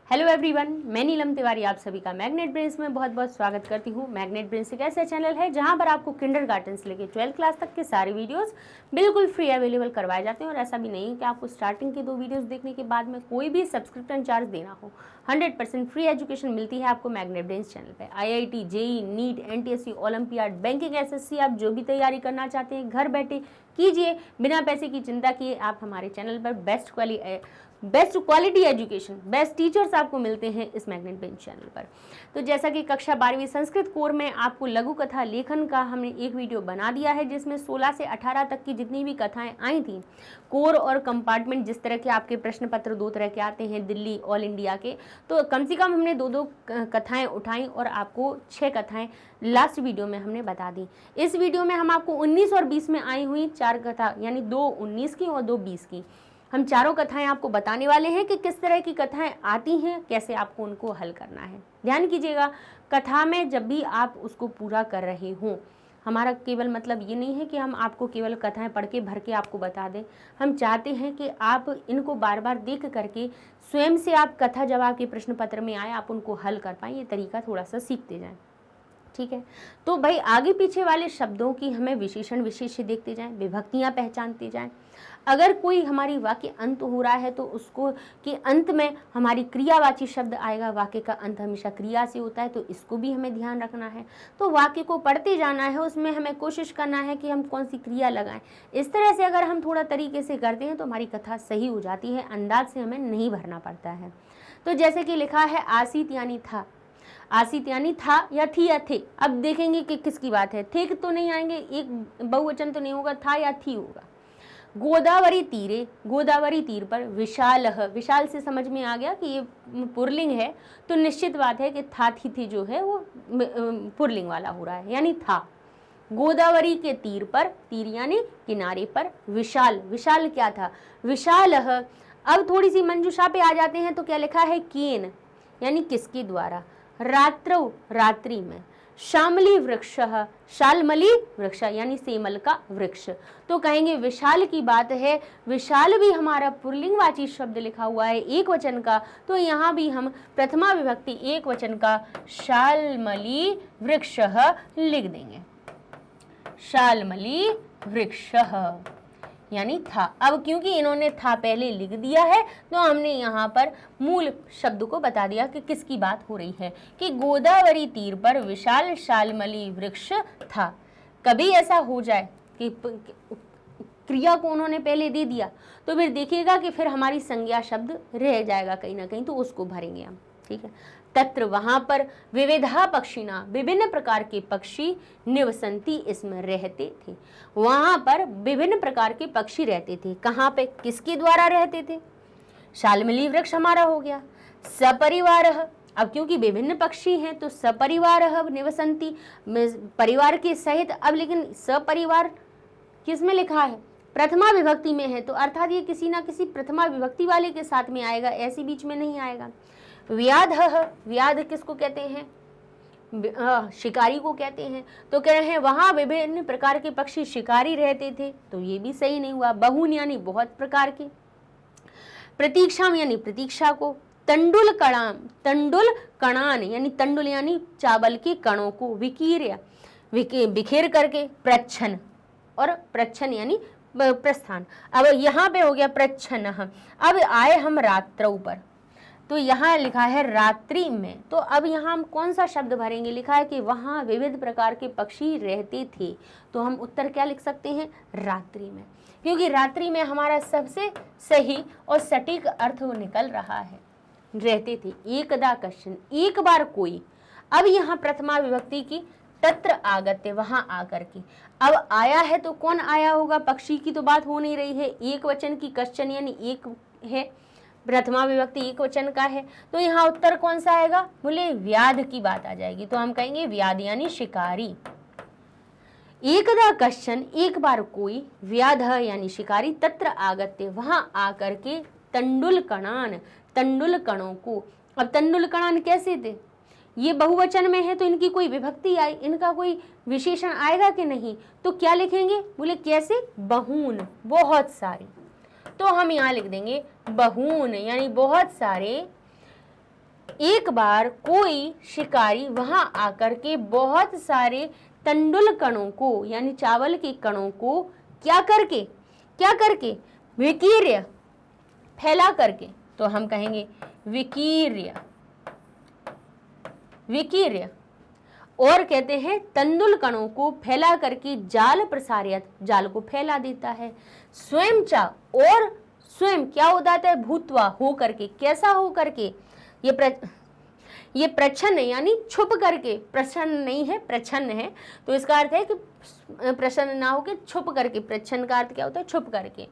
Hello everyone, मैं नीलम तिवारी आप सभी का मैग्नेट ब्रेन्स में बहुत बहुत स्वागत करती हूँ। मैग्नेट ब्रेन्स एक ऐसा चैनल है जहाँ पर आपको किंडरगार्टन से लेकर 12th क्लास तक के सारे वीडियोस बिल्कुल फ्री अवेलेबल करवाए जाते हैं। और ऐसा भी नहीं है कि आपको स्टार्टिंग के 2 वीडियोस देखने के बाद में कोई भी सब्सक्रिप्शन चार्ज देना हो। 100% फ्री एजुकेशन मिलती है आपको मैग्नेट ब्रेन्स चैनल पर। IIT, JEE, NEET, NTSC, olympiad, banking, SSC, आप जो भी तैयारी करना चाहते हैं घर बैठे कीजिए, बिना पैसे की चिंता किए। आप हमारे चैनल पर best quality education, best teachers आपको मिलते हैं इस मैग्नेट ब्रेन्स चैनल पर। तो जैसा कि कक्षा 12वीं संस्कृत कोर में आपको लघु कथा लेखन का हमने एक वीडियो बना दिया है, जिसमें 16 से 18 तक की जितनी भी कथाएं आई थी, कोर और कंपार्टमेंट, जिस तरह के आपके प्रश्न पत्र 2 तरह के आते हैं दिल्ली ऑल इंडिया के, तो कम से कम हमने 2 कथाएं उठाई और आपको 6 कथाएं लास्ट वीडियो में हमने बता दी। इस वीडियो में हम आपको 19 और 20 में आई हुई 4 कथा, यानी 2 19 की और 2 20 की, हम चारों कथाएं आपको बताने वाले हैं कि किस तरह की कथाएं आती हैं, कैसे आपको उनको हल करना है। ध्यान कीजिएगा, कथा में जब भी आप उसको पूरा कर रहे हों, हमारा केवल मतलब ये नहीं है कि हम आपको केवल कथाएं पढ़ के भर के आपको बता दें। हम चाहते हैं कि आप इनको बार बार देख करके स्वयं से आप कथा जब आपके प्रश्न पत्र में आए आप उनको हल कर पाएँ। ये तरीका थोड़ा सा सीखते जाएँ, ठीक है। तो भाई आगे पीछे वाले शब्दों की हमें विशेषण विशेष्य देखते जाएं, विभक्तियां पहचानते जाएं। अगर कोई हमारी वाक्य अंत हो रहा है तो उसको के अंत में हमारी क्रियावाची शब्द आएगा। वाक्य का अंत हमेशा क्रिया से होता है, तो इसको भी हमें ध्यान रखना है। तो वाक्य को पढ़ते जाना है, उसमें हमें कोशिश करना है कि हम कौन सी क्रिया लगाएं। इस तरह से अगर हम थोड़ा तरीके से करते हैं तो हमारी कथा सही हो जाती है, अंदाज से हमें नहीं भरना पड़ता है। तो जैसे कि लिखा है आसीत यानी था, आसीत यानी था या थी या थे। अब देखेंगे कि किसकी बात है। थे तो नहीं आएंगे, एक बहुवचन तो नहीं होगा, था या थी होगा। गोदावरी तीरे, गोदावरी तीर पर, विशाल, विशाल से समझ में आ गया कि ये पुरलिंग है, तो निश्चित बात है कि था थी जो है वो पुरलिंग वाला हो रहा है, यानी था। गोदावरी के तीर पर, तीर यानी किनारे पर, विशाल, विशाल क्या था, विशाल। अब थोड़ी सी मंजूषा पे आ जाते हैं तो क्या लिखा है, केन यानी किसके द्वारा, रात्रौ रात्रि में, शामली वृक्ष, शालमली वृक्ष यानी सेमल का वृक्ष। तो कहेंगे विशाल की बात है, विशाल भी हमारा पुल्लिंगवाची शब्द लिखा हुआ है एक वचन का, तो यहाँ भी हम प्रथमा विभक्ति एक वचन का शालमली वृक्ष लिख देंगे, शालमली वृक्ष यानी था। अब क्योंकि इन्होंने था पहले लिख दिया है तो हमने यहाँ पर मूल शब्द को बता दिया कि किसकी बात हो रही है, कि गोदावरी तीर पर विशाल शालमली वृक्ष था। कभी ऐसा हो जाए कि क्रिया को उन्होंने पहले दे दिया तो फिर देखिएगा कि फिर हमारी संज्ञा शब्द रह जाएगा कहीं ना कहीं, तो उसको भरेंगे हम, ठीक है। तत्र वहां पर, विविधा पक्षिणा, विभिन्न प्रकार के पक्षी, निवसंती इसमें रहते थे। वहां पर विभिन्न प्रकार के पक्षी रहते थे। कहाँ पे, किसके द्वारा रहते थे, शालमली वृक्ष हमारा हो गया। सपरिवार, अब क्योंकि विभिन्न पक्षी हैं तो सपरिवार निवसंती, परिवार के सहित। अब लेकिन सपरिवार किसमें लिखा है, प्रथमा विभक्ति में है, तो अर्थात ये किसी ना किसी प्रथमा विभक्ति वाले के साथ में आएगा, ऐसी बीच में नहीं आएगा। व्याध, व्याध किसको कहते हैं, शिकारी को कहते हैं। तो कह रहे हैं वहां विभिन्न प्रकार के पक्षी शिकारी रहते थे, तो ये भी सही नहीं हुआ। बहुन यानी बहुत प्रकार के, प्रतीक्षा यानी प्रतीक्षा को, तंडुल कणाम, तंडुल कणान यानी तंडुल यानी चावल के कणों को, विकीर्य बिखेर करके, प्रच्छन, और प्रच्छन यानी प्रस्थान। अब यहाँ पे हो गया प्रच्छन। अब आए हम रात्रौ पर, तो यहाँ लिखा है रात्रि में, तो अब यहाँ हम कौन सा शब्द भरेंगे, लिखा है कि वहाँ विविध प्रकार के पक्षी रहते थे, तो हम उत्तर क्या लिख सकते हैं, रात्रि में, क्योंकि रात्रि में हमारा सबसे सही और सटीक अर्थ निकल रहा है, रहते थे। एकदा कश्चन, एक बार कोई। अब यहाँ प्रथमा विभक्ति की तत्र आगत्य, वहां आकर के। अब आया है तो कौन आया होगा, पक्षी की तो बात हो नहीं रही है, एक वचन की, कश्चन यानी एक है, प्रथमा विभक्ति एक वचन का है, तो यहाँ उत्तर कौन सा आएगा, बोले व्याध की बात आ जाएगी, तो हम कहेंगे व्याध यानी शिकारी। एकदा कश्चन, एक बार कोई, व्याध यानी शिकारी, तत्र आगत्य, वहां आकर के, तंडुल कणान, तंडुल कणों को। अब तंडुल कणान कैसे थे, ये बहुवचन में है तो इनकी कोई विभक्ति आई, इनका कोई विशेषण आएगा कि नहीं, तो क्या लिखेंगे, बोले कैसे, बहुन, बहुत सारे। तो हम यहाँ लिख देंगे बहुन यानी बहुत सारे एक बार कोई शिकारी वहां आकर के बहुत सारे तंडुल कणों को यानी चावल के कणों को क्या करके विकीर्य फैला करके, तो हम कहेंगे विकीर्य और कहते हैं तंडुल कणों को फैला करके जाल प्रसार्यत, जाल को फैला देता है। स्वयं चा और स्वयं क्या हो जाता है, भूतवा हो करके, कैसा हो करके, ये प्रच्छन्न यानी छुप करके, प्रच्छन्न नहीं है प्रच्छन्न है, तो इसका अर्थ है कि प्रच्छन्न ना होकर छुप करके, प्रच्छन्न का अर्थ क्या होता है, छुप करके,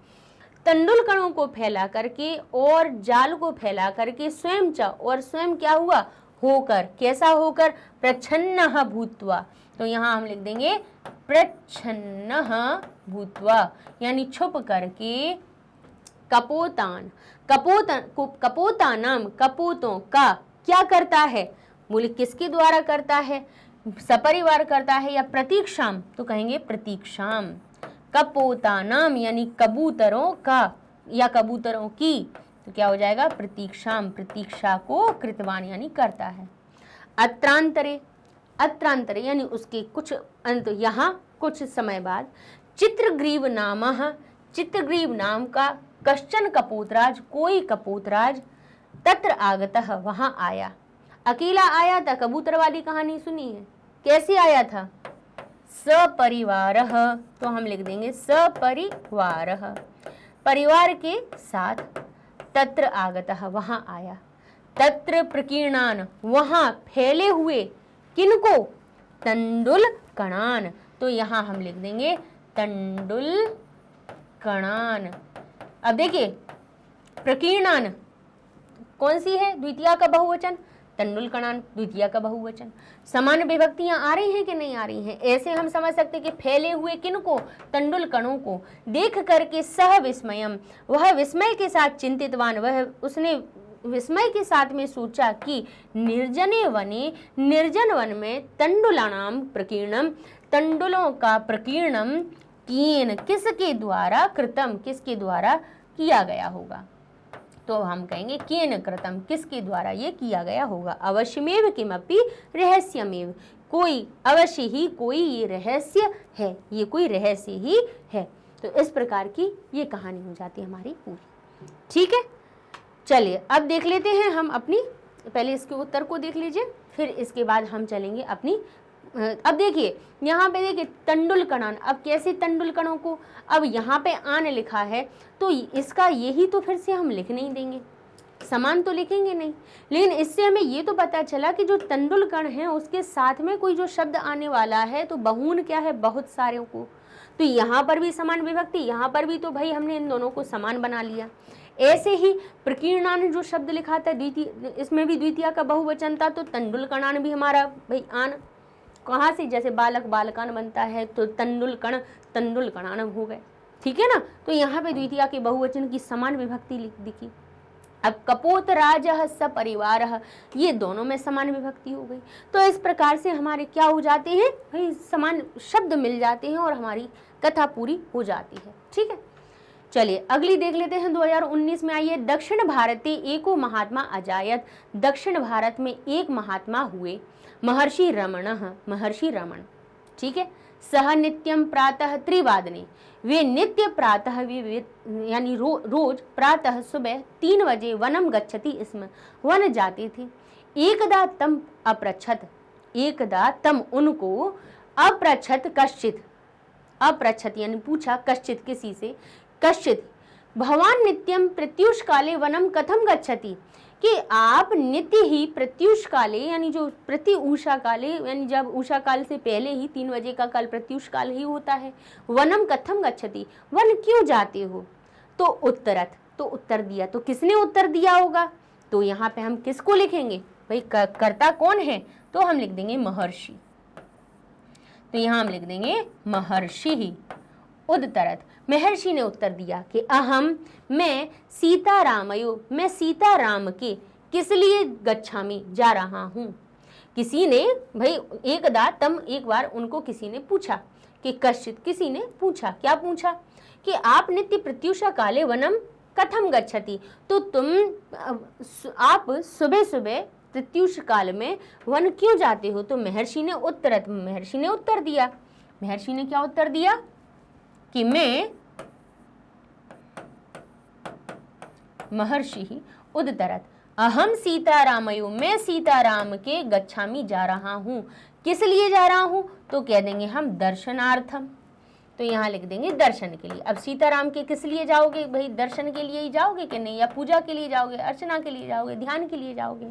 तंडुल कणों को फैला करके और जाल को फैला करके, स्वयं च और स्वयं क्या हुआ, होकर, कैसा होकर, प्रच्छन्न भूत्वा, तो यहाँ हम लिख देंगे प्रच्छन्न भूत्वा यानी छुप करके, कपोतान, कपोतानाम, कपोतों का क्या करता है, बोले किसके द्वारा करता है, सपरिवार करता है या प्रतीक्षाम, तो कहेंगे प्रतीक्षाम, कपोतानाम यानी कबूतरों का या कबूतरों की, तो क्या हो जाएगा, प्रतीक्षाम, प्रतीक्षा को कृतवान यानी करता है। अत्रांतरे, अत्रांतरे यानी उसके कुछ अंत, यहाँ कुछ समय बाद, चित्रग्रीव नामः, चित्रग्रीव नाम का कश्चन कपोतराज, कोई कपोतराज, तत्र आगतः वहां आया, अकेला आया था, कबूतर वाली कहानी सुनी है, कैसे आया था, सपरिवारः, तो हम लिख देंगे सपरिवारः, परिवार के साथ, तत्र आगतः वहां आया, तत्र प्रकीर्णान वहां फैले हुए, किनको, तंडुल कणान, तो यहां हम लिख देंगे तंडुल कणान। अब देखिए प्रकीर्णान कौन सी है, द्वितीया का बहुवचन, तंडुल कणान द्वितीया का बहुवचन, समान विभक्तियां आ रही हैं कि नहीं आ रही हैं, ऐसे हम समझ सकते कि फैले हुए किनको, तंडुल कणों को, देख करके सह विस्मयम, वह विस्मय के साथ चिंतितवान, वह उसने विस्मय के साथ में सोचा कि निर्जने वने, निर्जन वन में, तंडुलानाम प्रकीर्णम, तंडुलों का प्रकीर्णम, कीन किसके द्वारा, कृतम किसके द्वारा किया गया होगा, तो हम कहेंगे केन कृतम, किसके द्वारा ये किया गया होगा, अवश्यमेव किमपि रहस्यमेव, कोई अवश्य ही कोई ये रहस्य है, ये कोई रहस्य ही है। तो इस प्रकार की ये कहानी हो जाती है हमारी पूरी। ठीक है, चलिए अब देख लेते हैं हम अपनी, पहले इसके उत्तर को देख लीजिए, फिर इसके बाद हम चलेंगे अपनी। अब देखिए यहाँ पे देखिए तंडुल कणान, अब कैसे तंडुल कणों को, अब यहाँ पे आन लिखा है तो इसका यही तो फिर से हम लिख नहीं देंगे, समान तो लिखेंगे नहीं, लेकिन इससे हमें ये तो पता चला कि जो तंडुल कण है उसके साथ में कोई जो शब्द आने वाला है तो बहुन क्या है, बहुत सारे को, तो यहाँ पर भी समान विभक्ति, यहाँ पर भी तो भाई हमने इन दोनों को समान बना लिया। ऐसे ही प्रकीर्णान जो शब्द लिखा था द्वितीय, इसमें भी द्वितीया का बहुवचन था, तो तंडुल कणान भी हमारा भाई आन कहाँ से, जैसे बालक बालकान बनता है तो तंडुल कण तंडुल कणान हो गए, ठीक है ना, तो यहाँ पे द्वितीया के बहुवचन की समान विभक्ति दिखी। अब कपोत राजः सपरिवारः, ये दोनों में समान विभक्ति हो गई, तो इस प्रकार से हमारे क्या हो जाते हैं भाई, समान शब्द मिल जाते हैं और हमारी कथा पूरी हो जाती है। ठीक है, चलिए अगली देख लेते हैं 2019 में आई है, दक्षिण भारते एको महात्मा अजायत, दक्षिण भारत में एक महात्मा हुए, महर्षि रमण, महर्षि रमण। ठीक है, सह नित्यम प्रातः त्रिवादने, वे नित्य प्रातः यानी रोज प्रातः सुबह 3 बजे वनम गच्छति स्म, वन जाते थे। एकदा तम अपृच्छत, एकदा तम उनको, अपृच्छत कश्चित, अपृच्छत यानी पूछा, कश्चित किसी से, कश्चित भवान नित्यम प्रत्युष काले वनम कथम गच्छति, कि आप नित्य ही प्रत्युष काले यानी जो प्रति उषा काले यानी जब उषा काल से पहले ही 3 बजे का काल प्रत्युष काल ही होता है, वनम कथम गच्छति, वन क्यों जाते हो, तो उत्तरत, तो उत्तर दिया, तो किसने उत्तर दिया होगा, तो यहाँ पे हम किसको लिखेंगे भाई, कर्ता कौन है, तो हम लिख देंगे महर्षि, तो यहाँ हम लिख देंगे महर्षि ही। उद्धरत, महर्षि ने उत्तर दिया कि अहम, मैं सीतारामयो, मैं सीताराम के किस लिए गच्छामि, जा रहा हूँ। किसी ने भाई एकदा तम, एक बार उनको किसी ने पूछा कि कश्चित, किसी ने पूछा, क्या पूछा कि आप नित्य प्रत्युषा काले वनम कथम गच्छति, तो तुम आप सुबह सुबह प्रत्युष काल में वन क्यों जाते हो? तो महर्षि ने उत्तर दिया, महर्षि ने क्या उत्तर दिया कि मैं महर्षि उद्धरत अहम सीतारामयो, मैं सीताराम के गच्छामि जा रहा हूं। किस लिए जा रहा हूं? तो कह देंगे हम दर्शनार्थम, तो यहाँ लिख देंगे दर्शन के लिए। अब सीताराम के किस लिए जाओगे भाई? दर्शन के लिए ही जाओगे कि नहीं, या पूजा के लिए जाओगे, अर्चना के लिए जाओगे, ध्यान के लिए जाओगे?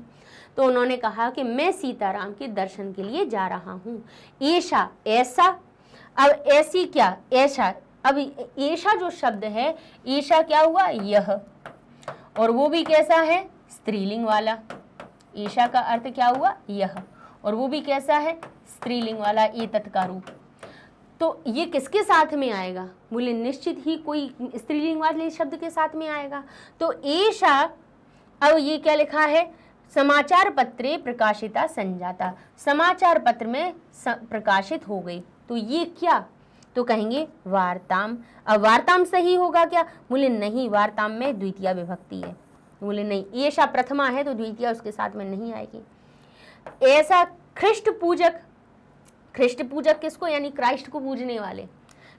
तो उन्होंने कहा कि मैं सीताराम के दर्शन के लिए जा रहा हूँ। ऐसा, ऐसा, अब ऐसी क्या, ऐसा, अब ऐसा जो शब्द है, ऐसा क्या हुआ? यह, और वो भी कैसा है? स्त्रीलिंग वाला। ऐसा का अर्थ क्या हुआ? यह, और वो भी कैसा है? स्त्रीलिंग वाला, एतत् का रूप। तो ये किसके साथ में आएगा? बोले निश्चित ही कोई स्त्रीलिंग वाले शब्द के साथ में आएगा। तो ऐसा, अब ये क्या लिखा है? समाचार पत्रे प्रकाशिता संजाता, समाचार पत्र में प्रकाशित हो गई। तो ये क्या? तो कहेंगे वार्ताम। अब वार्ताम सही होगा क्या? बोले नहीं, वार्ताम में द्वितीय विभक्ति है। बोले नहीं, ऐसा प्रथमा है तो द्वितीय उसके साथ में नहीं आएगी। ऐसा ख्रिस्ट पूजक, ख्रिस्ट पूजक किसको? यानी क्राइस्ट को पूजने वाले।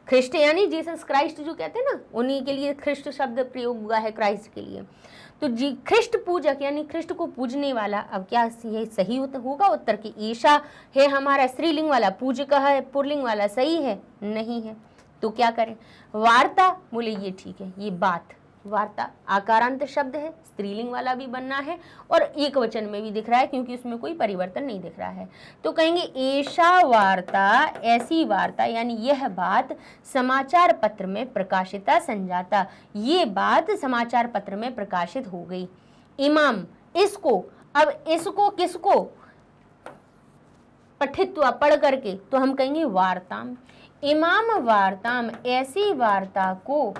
ख्रिस्ट यानी जीसस क्राइस्ट जो कहते हैं ना, उन्हीं के लिए ख्रिस्ट शब्द प्रयोग हुआ है क्राइस्ट के लिए। तो जी ख्रिस्ट पूजक यानी ख्रिस्ट को पूजने वाला। अब क्या ये सही होगा उत्तर की? ईशा है हमारा स्त्रीलिंग वाला, पूजक है पुल्लिंग वाला, सही है? नहीं है। तो क्या करें? वार्ता, बोले ये ठीक है, ये बात, वार्ता आकारांत शब्द है, स्त्रीलिंग वाला भी बनना है और एक वचन में भी दिख रहा है क्योंकि उसमें कोई परिवर्तन नहीं दिख रहा है। तो कहेंगे ऐसा वार्ता, ऐसी वार्ता यानी यह बात समाचार पत्र में प्रकाशिता संजाता, ये बात समाचार पत्र में प्रकाशित हो गई। इमाम, इसको, अब इसको किसको? पठित्वा, पढ़ करके, तो हम कहेंगे वार्ताम। इमाम वार्ताम, ऐसी वार्ता को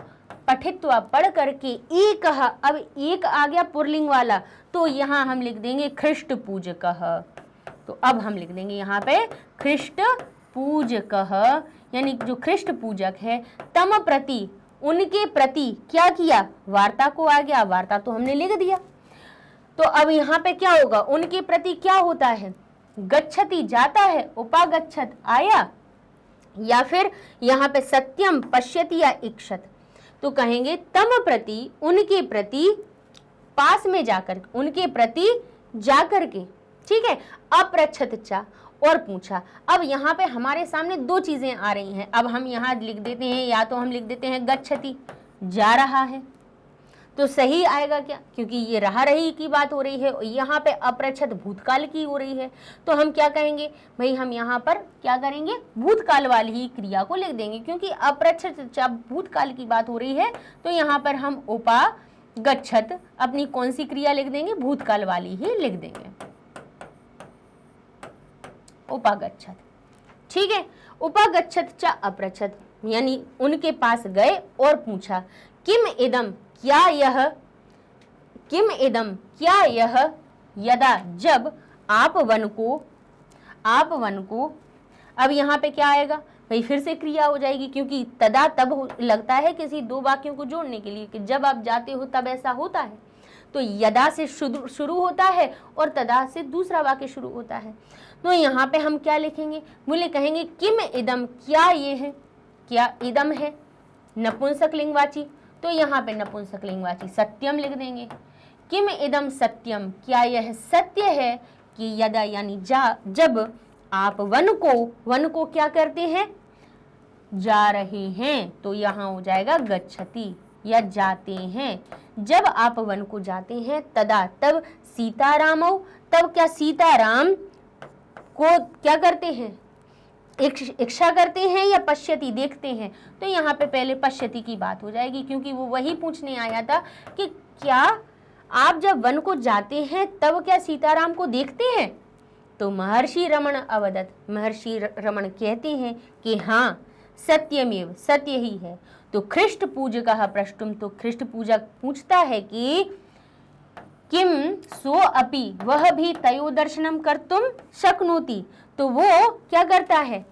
पठित्वा, पढ़ करके, एक, अब एक आ गया पुल्लिंग वाला, तो यहाँ हम लिख देंगे ख्रिस्ट पूजकः। तो अब हम लिख देंगे यहाँ पे ख्रिस्ट पूजकः, यानी जो ख्रिस्ट पूजक है, तम प्रति, उनके प्रति क्या किया? वार्ता को आ गया, वार्ता तो हमने लिख दिया। तो अब यहाँ पे क्या होगा? उनके प्रति क्या होता है? गच्छति, जाता है, उपागच्छत, आया, या फिर यहाँ पे सत्यम पश्यति या इक्षत। तो कहेंगे तम प्रति, उनके प्रति, पास में जाकर, उनके प्रति जाकर के, ठीक है। अपृच्छत चा, और पूछा। अब यहाँ पे हमारे सामने दो चीजें आ रही हैं। अब हम यहाँ लिख देते हैं, या तो हम लिख देते हैं गच्छति, जा रहा है, तो सही आएगा क्या? क्योंकि ये रहा रही की बात हो रही है, यहाँ पे अपृच्छत भूतकाल की हो रही है। तो हम क्या कहेंगे भाई? हम यहाँ पर क्या करेंगे? भूतकाल वाली ही क्रिया को लिख देंगे, क्योंकि अपृच्छत जब भूतकाल की बात हो रही है तो यहाँ पर हम उपागच्छत अपनी कौन सी क्रिया लिख देंगे? भूतकाल वाली ही लिख देंगे, उपागच्छत, ठीक है। उपागच्छत च अपृच्छत, यानी उनके पास गए और पूछा। किम इदम, क्या यह, किम इदम, क्या यह, यदा, जब, आप वन को, आप वन को, अब यहाँ पे क्या आएगा भाई? फिर से क्रिया हो जाएगी, क्योंकि तदा तब लगता है किसी दो वाक्यों को जोड़ने के लिए कि जब आप जाते हो तब ऐसा होता है। तो यदा से शुरू होता है और तदा से दूसरा वाक्य शुरू होता है। तो यहाँ पे हम क्या लिखेंगे? बोले कहेंगे किम इदम, क्या ये है, क्या इदम है नपुंसकलिंगवाची, तो यहाँ पे नपुंसकलिंगवाची सत्यम लिख देंगे। किम इदम सत्यम, क्या यह सत्य है कि यदा यानी जब आप वन को क्या करते हैं? जा रहे हैं, तो यहाँ हो जाएगा गच्छति, या जाते हैं। जब आप वन को जाते हैं, तदा तब, सीतारामौ तब, क्या सीताराम को क्या करते हैं? इच्छा करते हैं, या पश्यति देखते हैं। तो यहाँ पे पहले पश्यति की बात हो जाएगी, क्योंकि वो वही पूछने आया था कि क्या आप जब वन को जाते हैं तब क्या सीताराम को देखते हैं? तो महर्षि रमण अवदत, महर्षि रमण कहते हैं कि हाँ सत्यमेव, सत्य ही है। तो ख्रिस्ट पूजकः प्रष्टुम, तो ख्रिस्ट पूजक पूछता है कि किम सो अपि, वह भी तयो दर्शनम कर्तुम शक्नोति, तो वो क्या करता है?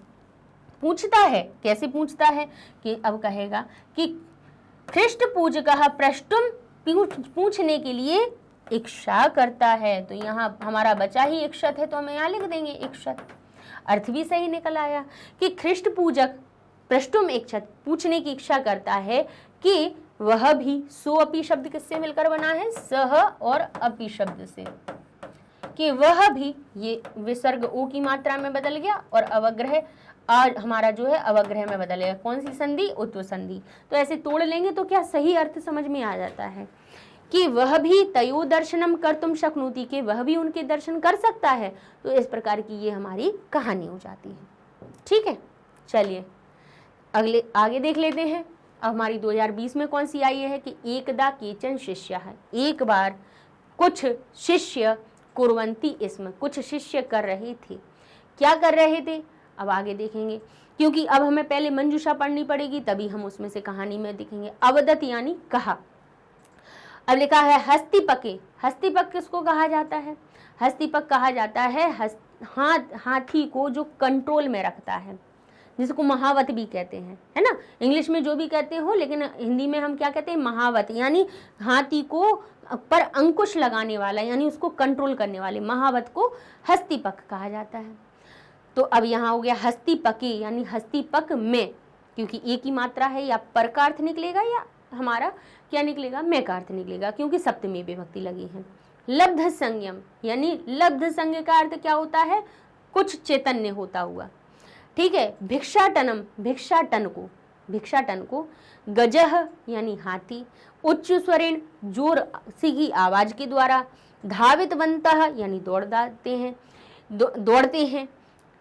पूछता है। कैसे पूछता है? कि अब कहेगा कि ख्रिस्ट पूजकः प्रष्टुम, पूछने के लिए इच्छा करता है, तो यहाँ हमारा बचा ही इक्षत है, तो हम यहाँ लिख देंगे इक्षत। अर्थ भी सही निकल आया कि ख्रिष्ट पूजक प्रष्टुम इक्षत, पूछने की इच्छा करता है कि वह भी, सो अपी शब्द किससे मिलकर बना है, सह और अपी शब्द से, कि वह भी, ये विसर्ग ओ की मात्रा में बदल गया और अवग्रह आज हमारा जो है अवग्रह में बदलेगा। कौन सी संधि, उत्व संधि। तो ऐसे तोड़ लेंगे तो क्या सही अर्थ समझ में आ जाता है कि वह भी तयो दर्शनम कर्तुम शक्नोति, के वह भी उनके दर्शन कर सकता है। तो इस प्रकार की ये हमारी कहानी हो जाती है। ठीक है, चलिए अगले आगे देख लेते हैं। अब हमारी 2020 में कौन सी आई है कि एकदा केचन शिष्य है, एक बार कुछ शिष्य कुर्वन्ति, इसमें कुछ शिष्य कर रहे थे। क्या कर रहे थे अब आगे देखेंगे, क्योंकि अब हमें पहले मंजूषा पढ़नी पड़ेगी, तभी हम उसमें से कहानी में दिखेंगे। अवदत यानी कहा। अब लिखा है हस्तिपके, हस्तिपक किसको कहा जाता है, हस्तिपक कहा जाता है हाथी को जो कंट्रोल में रखता है, जिसको महावत भी कहते हैं, है ना। इंग्लिश में जो भी कहते हो, लेकिन हिंदी में हम क्या कहते हैं, महावत, यानी हाथी को पर अंकुश लगाने वाला, यानी उसको कंट्रोल करने वाले महावत को हस्तिपक कहा जाता है। तो अब यहाँ हो गया हस्तिपके, यानी हस्तिपक में, क्योंकि एक ही मात्रा है, या पर का अर्थ निकलेगा या हमारा क्या निकलेगा, में का अर्थ निकलेगा, क्योंकि सप्तमी विभक्ति लगी है। लब्ध संयम, यानी लब्ध संज्ञ का अर्थ क्या होता है, कुछ चैतन्य होता हुआ। ठीक है, भिक्षाटनम, भिक्षाटन को गजह यानी हाथी, उच्च स्वरेण जोर सी की आवाज के द्वारा, धावितवंतः यानी दौड़ते हैं।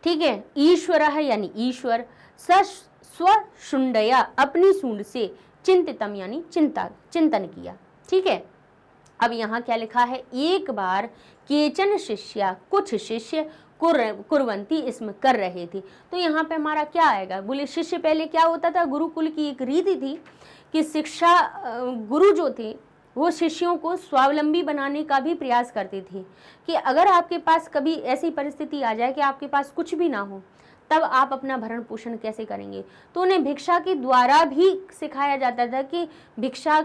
ठीक है, ईश्वरः यानी ईश्वर, स्वशुंडया अपनी सूंड से, चिंतितम यानी चिंतन किया। ठीक है, अब यहाँ क्या लिखा है, एक बार केचन शिष्या, कुछ शिष्य कुर्वन्ति, इसमें कर रहे थे। तो यहाँ पे हमारा क्या आएगा, बोले शिष्य पहले क्या होता था, गुरुकुल की एक रीति थी कि शिक्षा गुरु जो थे वो शिष्यों को स्वावलंबी बनाने का भी प्रयास करते थे, कि अगर आपके पास कभी ऐसी परिस्थिति आ जाए कि आपके पास कुछ भी ना हो, तब आप अपना भरण पोषण कैसे करेंगे। तो उन्हें भिक्षा के द्वारा भी सिखाया जाता था कि भिक्षा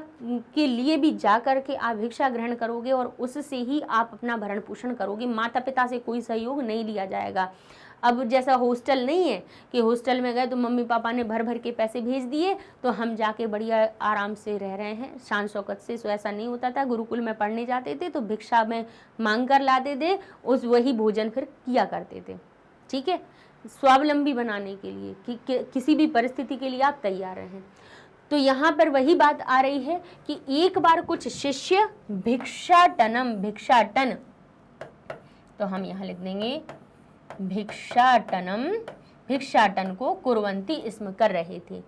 के लिए भी जा कर के आप भिक्षा ग्रहण करोगे और उससे ही आप अपना भरण पोषण करोगे, माता पिता से कोई सहयोग नहीं लिया जाएगा। अब जैसा हॉस्टल नहीं है कि हॉस्टल में गए तो मम्मी पापा ने भर भर के पैसे भेज दिए तो हम जाके बढ़िया आराम से रह रहे हैं शान शौकत से। तो ऐसा नहीं होता था। गुरुकुल में पढ़ने जाते थे तो भिक्षा में मांग कर लाते थे, उस वही भोजन फिर किया करते थे। ठीक है, स्वावलंबी बनाने के लिए कि किसी भी परिस्थिति के लिए आप तैयार रहें। तो यहाँ पर वही बात आ रही है कि एक बार कुछ शिष्य भिक्षाटनम, भिक्षाटन, तो हम यहाँ लिख देंगे भिक्षाटनम, भिक्षाटन को कुर्वन्ति इसमें कर रहे थे।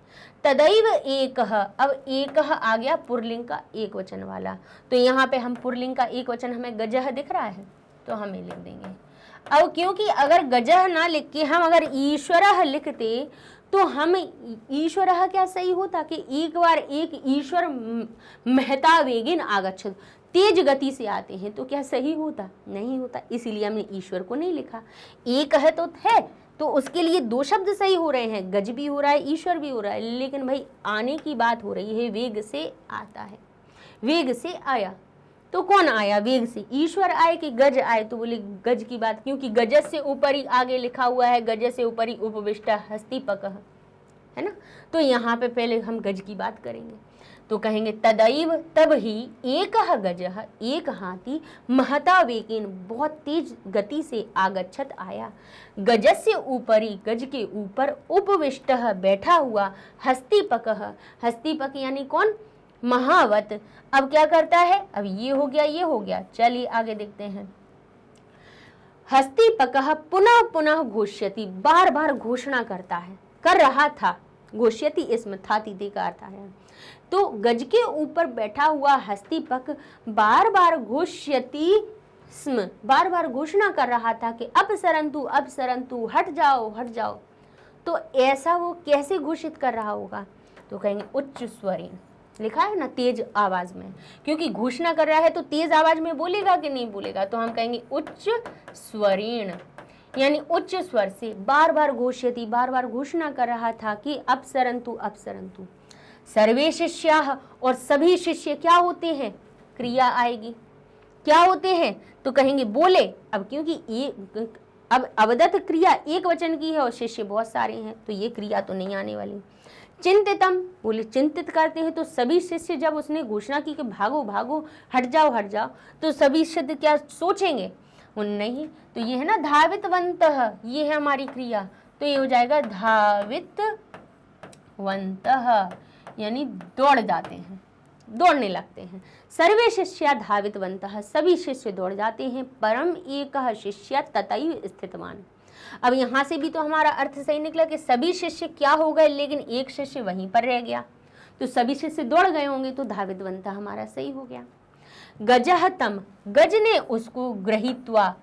तदैव एकः, अब एकः आ गया पुरलिंग का एक वचन वाला, तो यहाँ पे हम पुरलिंग का एक वचन हमें गजह दिख रहा है तो हमें लिख देंगे। अब क्योंकि अगर गजह ना लिख के हम अगर ईश्वरः लिखते तो हम ईश्वरः क्या सही होता कि एक बार एक ईश्वर महता वेगिन आगच्छत, तेज गति से आते हैं, तो क्या सही होता? नहीं होता। इसीलिए हमने ईश्वर को नहीं लिखा। एक है तो उसके लिए दो शब्द सही हो रहे हैं, गज भी हो रहा है, ईश्वर भी हो रहा है, लेकिन भाई आने की बात हो रही है, वेग से आता है, वेग से आया। तो कौन आया वेग से? ईश्वर आए कि गज आए? तो बोले गज की बात, क्योंकि गज से ऊपर ही आगे लिखा हुआ है, गज से ऊपर ही उपविष्ट हस्तिपकः, है ना। तो यहाँ पे पहले हम गज की बात करेंगे तो कहेंगे तदैव, तब ही एकः गजः, एक हाथी महता वेगेन, बहुत तेज गति से आगच्छत आया, गजस्य ऊपरी, गज के ऊपर, उपविष्टः बैठा हुआ, हस्तिपकः, हस्तिपक यानी कौन? महावत। अब क्या करता है? अब ये हो गया, ये हो गया, चलिए आगे देखते हैं। हस्तिपकः पुनः पुनः घोष्यति, बार बार घोषणा करता है, कर रहा था, घोष्यति इसमें था तीते का अर्थ है। तो गज के ऊपर बैठा हुआ हस्तिपक बार बार घोष्यति स्म, बार बार घोषणा कर रहा था कि अपसरन्तु अपसरन्तु, हट जाओ हट जाओ। तो ऐसा वो कैसे घोषित कर रहा होगा? तो कहेंगे उच्च स्वरेण, लिखा है ना तेज आवाज में, क्योंकि घोषणा कर रहा है तो तेज आवाज में बोलेगा कि नहीं बोलेगा, तो हम कहेंगे उच्च स्वरेण, यानी उच्च स्वर से बार बार घोष्यति, बार बार घोषणा कर रहा था कि अपसरन्तु अपसरन्तु। सर्वे शिष्याः, और सभी शिष्य क्या होते हैं? क्रिया आएगी, क्या होते हैं, तो कहेंगे बोले। अब क्योंकि ये अब अवदत क्रिया एक वचन की है और शिष्य बहुत सारे हैं, तो ये क्रिया तो नहीं आने वाली। चिंतितम, बोले चिंतित करते हैं, तो सभी शिष्य जब उसने घोषणा की कि भागो भागो, हट जाओ, तो सभी शिष्य क्या सोचेंगे, नहीं, तो ये है ना धावितवन्तः, ये है हमारी क्रिया, तो ये हो जाएगा धावितवन्तः, यानी दौड़ जाते हैं, दौड़ने लगते हैं। सर्वे शिष्या धावितवन्तः, सभी शिष्य दौड़ जाते हैं। परम एकः शिष्य ततैव स्थितवान। अब यहाँ से भी तो हमारा अर्थ सही निकला कि सभी शिष्य क्या हो गए, लेकिन एक शिष्य वहीं पर रह गया, तो सभी शिष्य दौड़ गए होंगे, तो धावितवन्तः हमारा सही हो गया। गजः तम, गज ने उसको गृहीत्वा,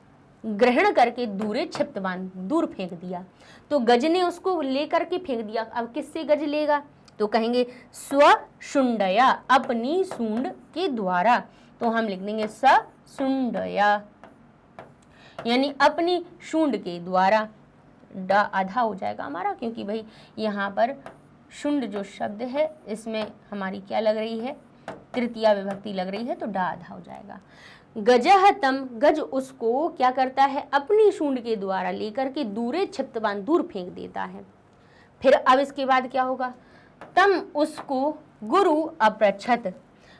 ग्रहण करके दूरे क्षिप्तवान, दूर फेंक दिया, तो गज ने उसको लेकर के फेंक दिया। अब किससे गज लेगा, तो कहेंगे स्वशुंडया, अपनी सूंड के द्वारा, तो हम लिख देंगे सशुंडया, यानी अपनी शूंड के द्वारा। ड आधा हो जाएगा हमारा, क्योंकि भाई यहाँ पर शुंड जो शब्द है इसमें हमारी क्या लग रही है, तृतीया विभक्ति लग रही है, तो डा आधा हो जाएगा। गजह तम, गज उसको क्या करता है, अपनी शूंड के द्वारा लेकर के दूरे क्षिप्तवान, दूर फेंक देता है। फिर अब इसके बाद क्या होगा, तम उसको गुरु अपृच्छत,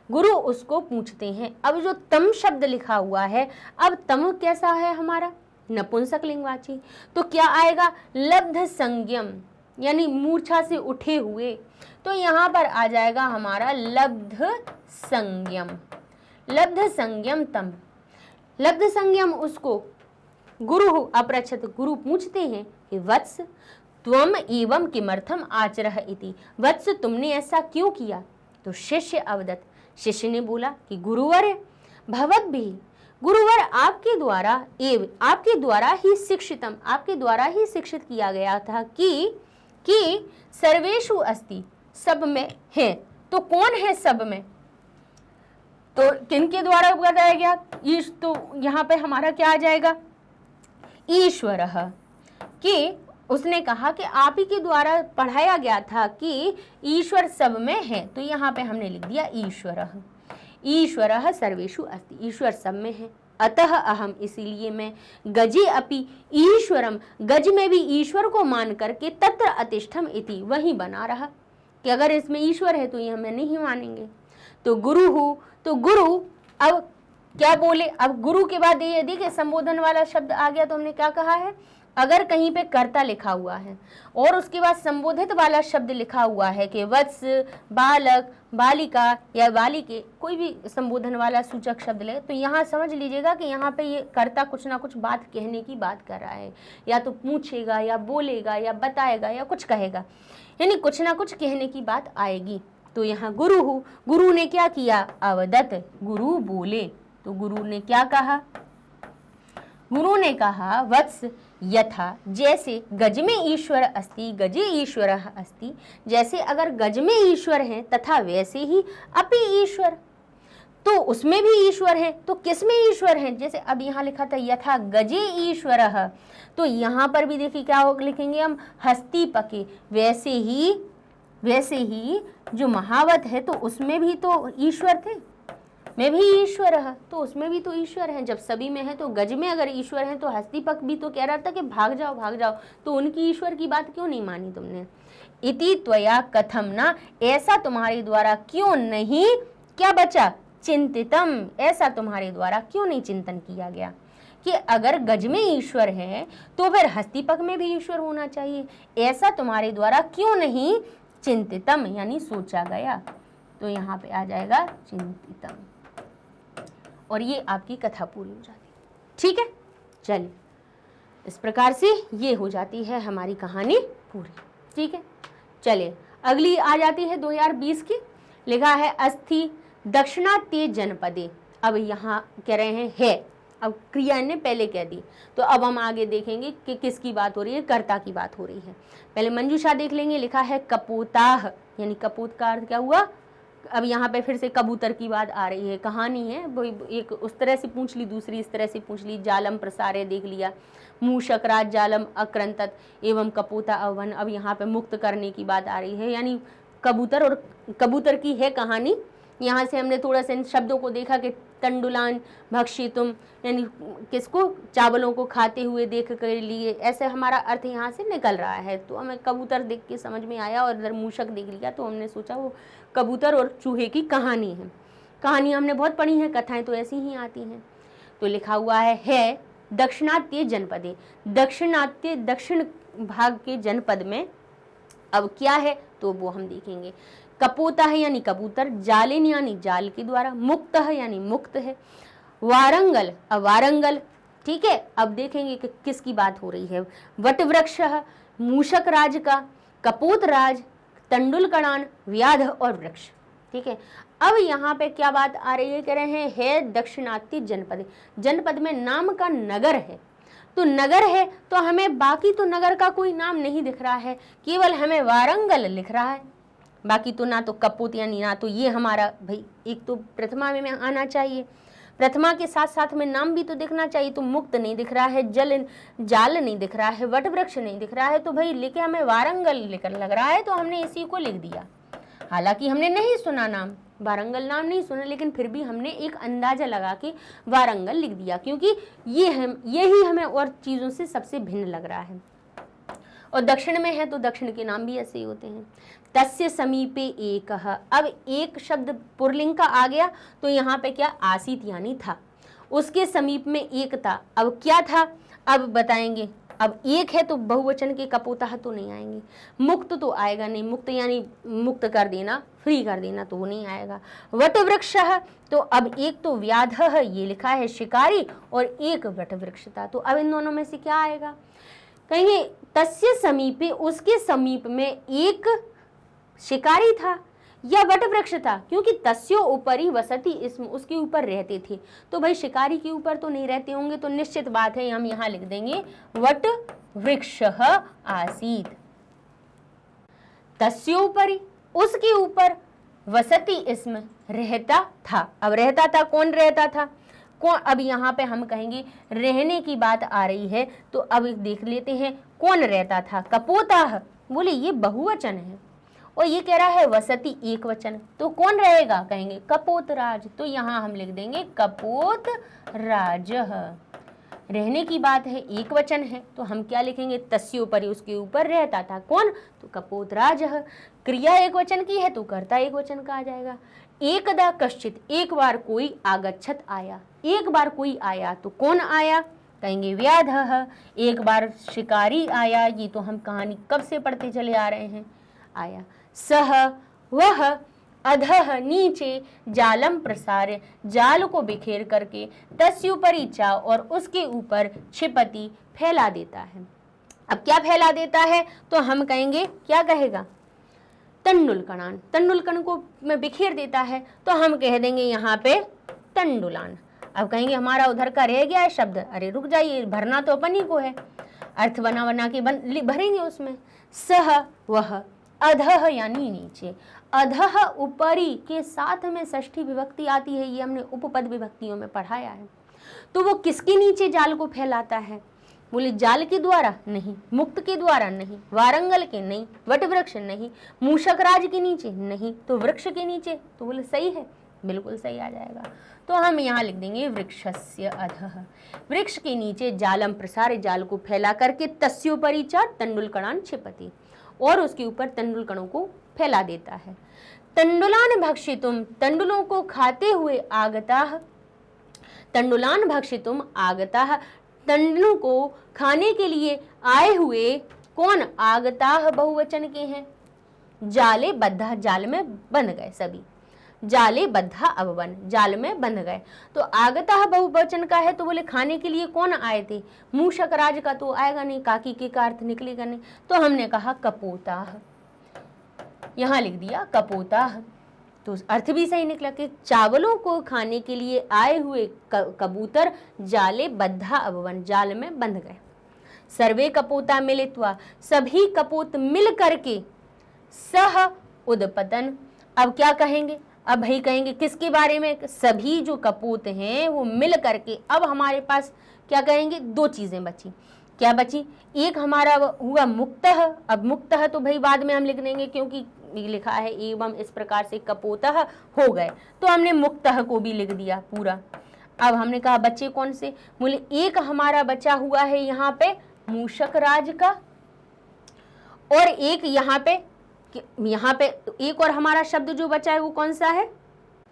गुरु उसको पूछते हैं। अब जो तम शब्द लिखा हुआ है, अब तम कैसा है हमारा, नपुंसक लिंगवाची, तो क्या आएगा, लब्ध संज्ञम, यानी मूर्छा से उठे हुए, तो यहाँ पर आ जाएगा हमारा लब्ध संज्ञम, लब्ध संज्ञम तम। लब्ध संज्ञम उसको गुरु अपृच्छत, गुरु पूछते हैं कि वत्स त्वम एवं किमर्थम आचरह इति, वत्स तुमने ऐसा क्यों किया, तो शिष्य अवदत, शिष्य ने बोला कि गुरुवर भवद्भिः, गुरुवर आपके द्वारा एव, आपके द्वारा ही शिक्षितम, आपके द्वारा ही शिक्षित किया गया था कि सर्वेषु अस्ति, सब में है, तो कौन है सब में, तो किनके द्वारा बताया गया, तो यहाँ पे हमारा क्या आ जाएगा, ईश्वरः, कि उसने कहा कि आप ही के द्वारा पढ़ाया गया था कि ईश्वर सब में है, तो यहाँ पे हमने लिख दिया ईश्वरः, ईश्वरः सर्वेषु अस्ति, ईश्वर सब में है। अतः अहम, इसीलिए मैं, गजे अपि ईश्वरम, गज में भी ईश्वर को मान करके तत्र अतिष्ठम इति, वहीं बना रहा, कि अगर इसमें ईश्वर है तो ये हमें नहीं मानेंगे। तो गुरु हूँ, तो गुरु अब क्या बोले, अब गुरु के बाद ये देखिए संबोधन वाला शब्द आ गया, तो हमने क्या कहा है, अगर कहीं पे कर्ता लिखा हुआ है और उसके बाद संबोधित वाला शब्द लिखा हुआ है कि वत्स, बालक, बालिका या बालिके, कोई भी संबोधन वाला सूचक शब्द ले, तो यहाँ समझ लीजिएगा कि यहाँ पे ये कर्ता कुछ ना कुछ बात कहने की बात कर रहा है, या तो पूछेगा या बोलेगा या बताएगा या कुछ कहेगा, यानी कुछ ना कुछ कहने की बात आएगी। तो यहाँ गुरु हूँ, गुरु ने क्या किया, अवदत, गुरु बोले, तो गुरु ने क्या कहा, गुरु ने कहा वत्स यथा, जैसे गज में ईश्वर अस्ति गजे ईश्वरः अस्ति, जैसे अगर गज में ईश्वर है तथा वैसे ही अपि ईश्वर, तो उसमें भी ईश्वर है, तो किस में ईश्वर है, जैसे अब यहाँ लिखा था यथा गजे ईश्वरः, तो यहाँ पर भी देखिए क्या हो लिखेंगे हम, हस्ती पके, वैसे ही जो महावत है तो उसमें भी तो ईश्वर थे, में भी ईश्वर है, तो उसमें भी तो ईश्वर है। जब सभी में है तो गज में अगर ईश्वर है, तो हस्तीपक भी तो कह रहा था कि भाग जाओ, तो उनकी ईश्वर की बात क्यों नहीं मानी तुमने। इति त्वया कथम ना, ऐसा तुम्हारे द्वारा क्यों नहीं, क्या बचा, चिंतितम, ऐसा तुम्हारे द्वारा क्यों नहीं चिंतन किया गया कि अगर गज में ईश्वर है तो फिर हस्तीपक में भी ईश्वर होना चाहिए, ऐसा तुम्हारे द्वारा क्यों नहीं चिंतितम, यानी सोचा गया, तो यहाँ पे आ जाएगा चिंतितम, और ये आपकी कथा पूरी हो जाती है। ठीक है, चलिए इस प्रकार से ये हो जाती है हमारी कहानी पूरी। ठीक है, चलिए अगली आ जाती है 2020 की, लिखा है अस्थि दक्षिणात्य जनपदे। अब यहाँ कह रहे हैं है, अब क्रिया ने पहले कह दी, तो अब हम आगे देखेंगे कि किसकी बात हो रही है, कर्ता की बात हो रही है। पहले मंजूषा देख लेंगे, लिखा है कपोताह, यानी कपोत का अर्थ क्या हुआ, अब यहाँ पे फिर से कबूतर की बात आ रही है, कहानी है, एक उस तरह से पूछ ली, दूसरी इस तरह से पूछ ली। जालम प्रसारे देख लिया, मूषक राज जालम अक्रंतत एवं कपोता अवन, अब यहाँ पे मुक्त करने की बात आ रही है, यानी कबूतर और कबूतर की है कहानी। यहाँ से हमने थोड़ा सा इन शब्दों को देखा कि तंडुलान भक्षितुम, यानी किसको, चावलों को खाते हुए देख कर लिए, ऐसे हमारा अर्थ यहाँ से निकल रहा है। तो हमें कबूतर देख के समझ में आया और इधर मूषक देख लिया तो हमने सोचा वो कबूतर और चूहे की कहानी है। कहानी हमने बहुत पढ़ी है, कथाएं तो ऐसी ही आती हैं। तो लिखा हुआ है दक्षिणात्य जनपदे, दाक्षिणात्य दक्षिण भाग के जनपद में अब क्या है तो वो हम देखेंगे। कपोता है यानी कबूतर, जालिन यानी जाल के द्वारा, मुक्त है यानी मुक्त है, वारंगल वारंगल, ठीक है। अब देखेंगे कि किसकी बात हो रही है। वटवृक्ष, मूषक राज का, कपोत राज, तंडुलकणान, व्याध और वृक्ष, ठीक है। अब यहाँ पे क्या बात आ रही है, कह रहे हैं दक्षिणात्य जनपद, जनपद में नाम का नगर है। तो नगर है तो हमें बाकी तो नगर का कोई नाम नहीं दिख रहा है, केवल हमें वारंगल लिख रहा है। बाकी तो ना तो कपोत यानी ना तो ये हमारा भाई, एक तो प्रथमा में आना चाहिए, प्रथमा के साथ साथ में नाम भी तो दिखना चाहिए। तो मुक्त नहीं दिख रहा है, जाल नहीं दिख रहा है, वटवृक्ष नहीं दिख रहा है, तो भाई लेके हमें वारंगल लेकर लग रहा है, तो हमने इसी को लिख दिया। हालांकि हमने नहीं सुना नाम, वारंगल नाम नहीं सुना, लेकिन फिर भी हमने एक अंदाजा लगा के वारंगल लिख दिया, क्योंकि यही हमें और चीज़ों से सबसे भिन्न लग रहा है। और दक्षिण में है तो दक्षिण के नाम भी ऐसे ही होते हैं। तस्य समीपे एक, अब एक शब्द पुरलिंग का आ गया तो यहाँ पे क्या, आसीत यानी था, उसके समीप में एक था। अब क्या था अब बताएंगे। अब एक है तो बहुवचन के कपोतः तो नहीं आएंगे, मुक्त तो आएगा नहीं, मुक्त यानी मुक्त कर देना, फ्री कर देना, तो वो नहीं आएगा। वटवृक्ष, तो अब एक तो व्याध ये लिखा है शिकारी और एक वटवृक्ष था, तो अब इन दोनों में से क्या आएगा। कहेंगे तस्य समीपे, उसके समीप में एक शिकारी था या वटवृक्ष था, क्योंकि तस्यो ऊपरी वसती, इसमें उसके ऊपर रहते थे, तो भाई शिकारी के ऊपर तो नहीं रहते होंगे, तो निश्चित बात है हम यहाँ लिख देंगे वट वृक्ष आसीत। तस्योपरि, उसके ऊपर, वसती इसमें रहता था। अब रहता था, कौन रहता था, कौन, अब यहाँ पे हम कहेंगे रहने की बात आ रही है, तो अब देख लेते हैं कौन रहता था। कपोता, बोले ये बहुवचन है और ये कह रहा है वसती एक वचन, तो कौन रहेगा, कहेंगे कपोत राज, तो यहाँ हम लिख देंगे कपोत राज। रहने की बात है, एक वचन है, तो हम क्या लिखेंगे, तस्योपरि, उसके ऊपर रहता था, कौन, तो कपोत राज। क्रिया एक वचन की है तो कर्ता एक वचन का आ जाएगा। एकदा कश्चित, एक बार कोई, आगच्छत आया, एक बार कोई आया, तो कौन आया, कहेंगे व्याध। एक बार शिकारी आया, ये तो हम कहानी कब से पढ़ते चले आ रहे हैं, आया। सह, वह, अधः नीचे, जालम प्रसार्य, जाल को बिखेर करके, तस्योपरि चा, और उसके ऊपर, क्षिपति फैला देता है। अब क्या फैला देता है, तो हम कहेंगे क्या कहेगा, तंडुलकणान, तंडुलकण को में बिखेर देता है, तो हम कह देंगे यहाँ पे तंडुलान। अब कहेंगे हमारा उधर का रह गया है शब्द, अरे रुक जाइए, भरना तो अपन ही को है, अर्थ बना बना के भरेंगे उसमें। सह, वह, अधः यानी नीचे, अधः ऊपरी के साथ में षष्ठी विभक्ति आती है, ये हमने उपपद विभक्तियों में पढ़ाया है। तो वो किसके नीचे जाल को फैलाता है, बोले जाल के द्वारा नहीं, मुक्त के द्वारा नहीं, वारंगल के नहीं, वटवृक्ष नहीं, मूषक राज के नीचे नहीं, तो वृक्ष के नीचे, तो बोले सही है, बिल्कुल सही आ जाएगा। तो हम यहाँ लिख देंगे वृक्षस्य अधः, वृक्ष के नीचे जालम प्रसार, जाल को फैला करके, तस्योपरि च तंडुलकणान क्षिपति, और उसके ऊपर तंडुलकणों को फैला देता है। तंडुलान भक्षितुम, तंडुलों को खाते हुए, आगता, तंडुलान भक्षितुम आगता, तंडुलों को खाने के लिए आए हुए, कौन, आगता बहुवचन के हैं, जाले बद्धा, जाल में बंध गए सभी, जाले बद्धा अववन, जाल में बंध गए। तो आगता बहुवचन का है, तो बोले खाने के लिए कौन आए थे, मूषक राज का तो आएगा नहीं, काकी के का अर्थ निकलेगा नहीं, तो हमने कहा कपोता, यहाँ लिख दिया कपोता, तो अर्थ भी सही निकला कि चावलों को खाने के लिए आए हुए कबूतर जाले बद्धा अववन, जाल में बंध गए। सर्वे कपोता मिलित्वा, सभी कपोत मिल करके, सह उदपतन, अब क्या कहेंगे, अब भाई कहेंगे किसके बारे में, सभी जो कपोत हैं वो मिल करके। अब हमारे पास क्या कहेंगे, दो चीजें बची, क्या बची, एक हमारा हुआ मुक्तः, अब मुक्तः तो भाई बाद में हम लिख देंगे, क्योंकि लिखा है एवं इस प्रकार से कपोतः हो गए, तो हमने मुक्तः को भी लिख दिया पूरा। अब हमने कहा बच्चे कौन से, बोले एक हमारा बचा हुआ है यहाँ पे मूषक राज का, और एक यहाँ पे एक और हमारा शब्द जो बचा है वो कौन सा है,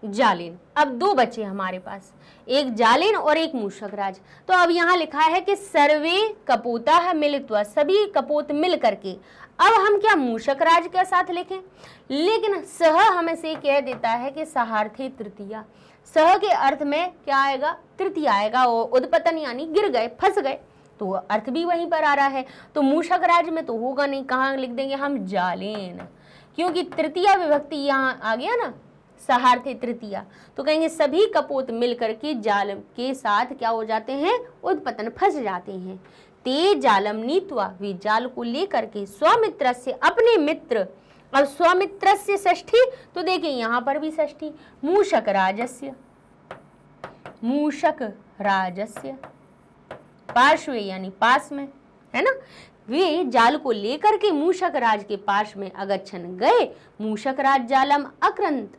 जालिन। अब दो बचे हमारे पास, एक जालिन और एक मूषक राज। तो अब यहाँ लिखा है कि सर्वे कपोता मिलित्वा, सभी कपोत मिल करके। अब हम क्या मूषक राज के साथ लिखें, लेकिन सह हमें से कह देता है कि सहार्थे तृतीया, सह के अर्थ में क्या आएगा, तृतीया आएगा, उद्पतन यानी गिर गए, फंस गए, तो अर्थ भी वहीं पर आ रहा है। तो मूषक राज में तो होगा नहीं, कहाँ लिख देंगे हम, जालेन, क्योंकि तृतीया विभक्ति यहाँ आ गया ना, सहार्थे तृतीया, तो कहेंगे सभी कपोत मिलकर के जाल के साथ क्या हो जाते हैं, उद्पतन, फंस जाते हैं। ते जालम नीत्वा, वे जाल को लेकर के स्वमित्र से, अपने मित्र। अब स्वमित्र से षष्ठी, तो देखिए यहाँ पर भी षष्ठी, मूषक राजस्य, मूषक राजस्य, पार्श्वे यानी पास में, है ना। वे जाल को लेकर के मूषक राज के पास में अगच्छन गए, मूषक राज जालम अक्रंत,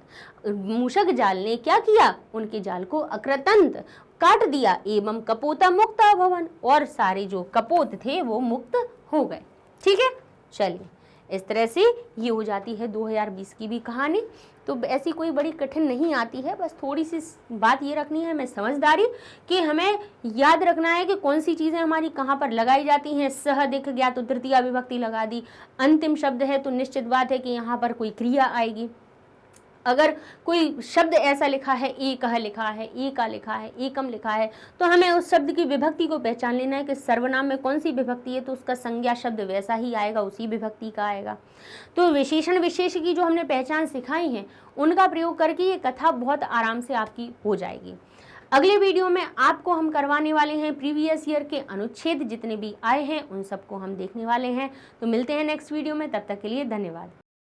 मूषक जाल ने क्या किया, उनके जाल को अक्रतंत, काट दिया, एवं कपोता मुक्त भवन, और सारे जो कपोत थे वो मुक्त हो गए। ठीक है, चलिए इस तरह से ये हो जाती है 2020 की भी कहानी। तो ऐसी कोई बड़ी कठिन नहीं आती है, बस थोड़ी सी बात ये रखनी है हमें समझदारी, कि हमें याद रखना है कि कौन सी चीज़ें हमारी कहाँ पर लगाई जाती हैं। सह दिख गया तो तृतीया विभक्ति लगा दी, अंतिम शब्द है तो निश्चित बात है कि यहाँ पर कोई क्रिया आएगी। अगर कोई शब्द ऐसा लिखा है, एकह लिखा है, एका लिखा है, एकम लिखा है, तो हमें उस शब्द की विभक्ति को पहचान लेना है कि सर्वनाम में कौन सी विभक्ति है, तो उसका संज्ञा शब्द वैसा ही आएगा, उसी विभक्ति का आएगा। तो विशेषण विशेष की जो हमने पहचान सिखाई है, उनका प्रयोग करके ये कथा बहुत आराम से आपकी हो जाएगी। अगले वीडियो में आपको हम करवाने वाले हैं प्रीवियस ईयर के अनुच्छेद जितने भी आए हैं उन सबको हम देखने वाले हैं। तो मिलते हैं नेक्स्ट वीडियो में, तब तक के लिए धन्यवाद।